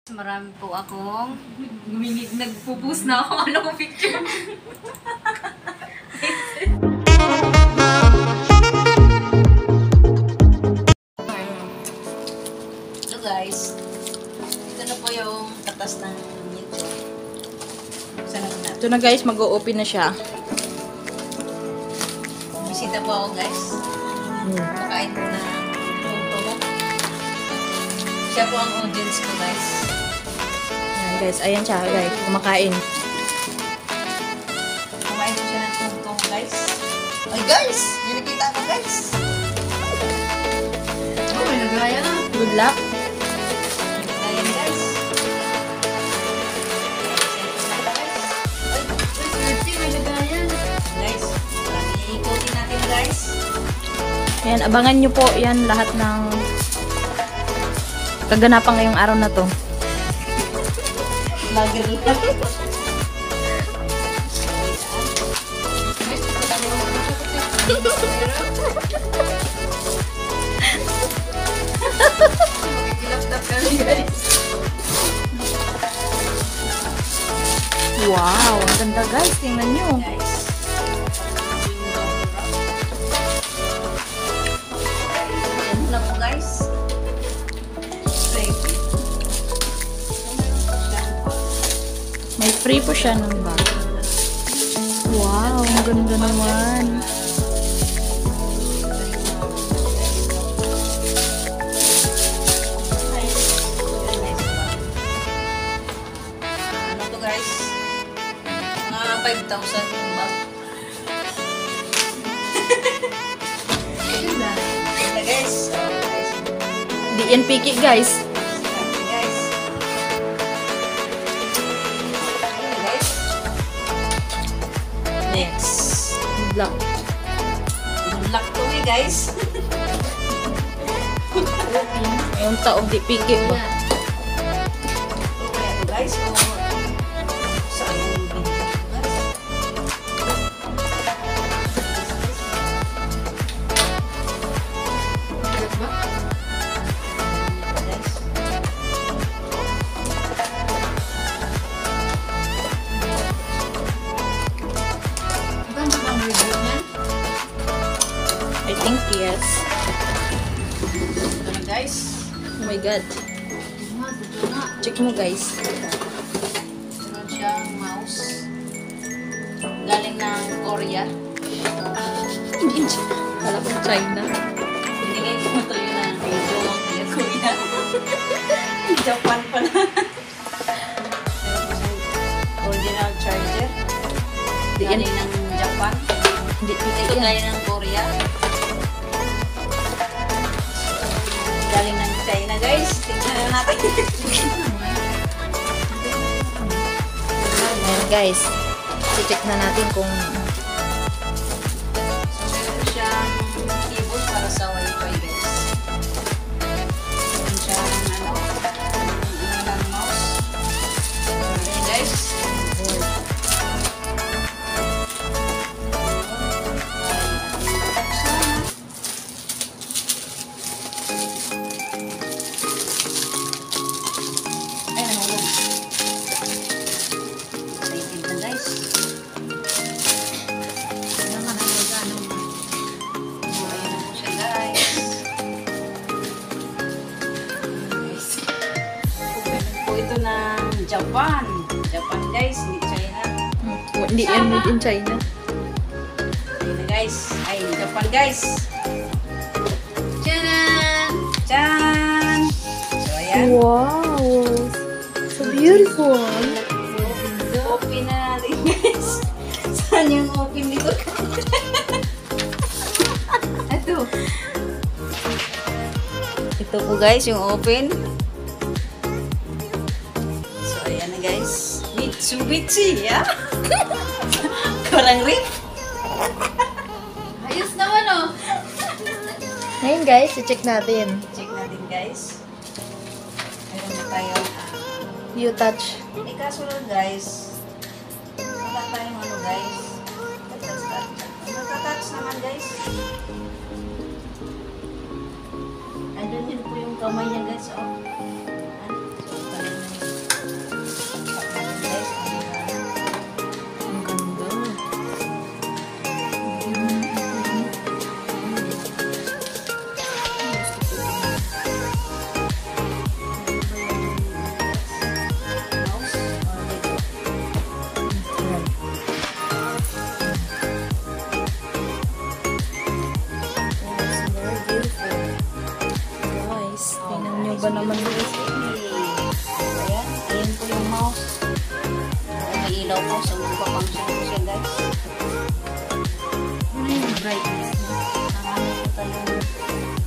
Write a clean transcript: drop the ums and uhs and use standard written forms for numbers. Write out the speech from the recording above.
Marami po akong nagpo-post na ako. Ano ko picture? So guys, ito na po yung katas ng nito. Sana na. Ito na guys, mag-o-open na siya. Bisita po ako guys. Pakain po na tumo. Siya po ang audience ko guys. Ayan guys, ayan siya guys, kumakain. Kumain po siya ng tungtong guys. Ay guys! Hindi nakita ko guys. Oh, may nagaya na. Good luck. Ayan guys. May nagaya. Guys, iikutin natin guys. Ayan, abangan nyo po yan lahat ng kaganapan ngayong araw na to. Lager lang. Wow, ang ganda guys, tingnan nyo. Yan na po guys. May free po siya ng bag. Wow, ang ganda naman. Ano to guys? Mga 5,000 yung bag. Ganda guys. Di yan piki guys. Guys. Ayun guys. Next. Good luck. Good luck to me guys. Yung taog di piki ba? So kaya to guys. Saan yung video guys? I think yes. Ito na guys. Oh my god. Check mo guys. Meron siyang mouse. Galing ng Korea. Kala ko China. Binigay ko ito yun na video ang kaya Korea. Japan pala. Meron po siyang original charger. Diyan. Galing ng Japan. Hindi piki Ito yan. galing ng Korea. Galing ng China guys. Tingnan na natin. Ayan guys. I-check na natin kung Meron siyang keyboard para sa wifi guys. Meron siyang ng mouse. Okay guys. Ay, nahulog. Excited na guys. Ayun na po siya guys. Open po ito ng Japan. Japan guys, hindi China. hindi yan made in China. Ayun na guys. Ay, Japan guys. Tcharan! Tcharan! So, ayan. Wow! So beautiful! Open na natin guys. Saan yung open dito? Ito. Ito po guys, yung open. So, ayan na guys. Mitsubishi, ya? Kurang rin. Ayos naman oh. Ngayon guys, i-check natin. Check natin guys. Meron na tayong You touch. kaso lang guys, wala tayong ano guys. Magta-touch naman guys. Andun yun po yung kamay niya guys, oh. So, talagang naman guys. Ayan, ayan po yung mouse. May ilaw po, so magpapunction po siya guys. Ano yung brightness niya? Nakano po tayo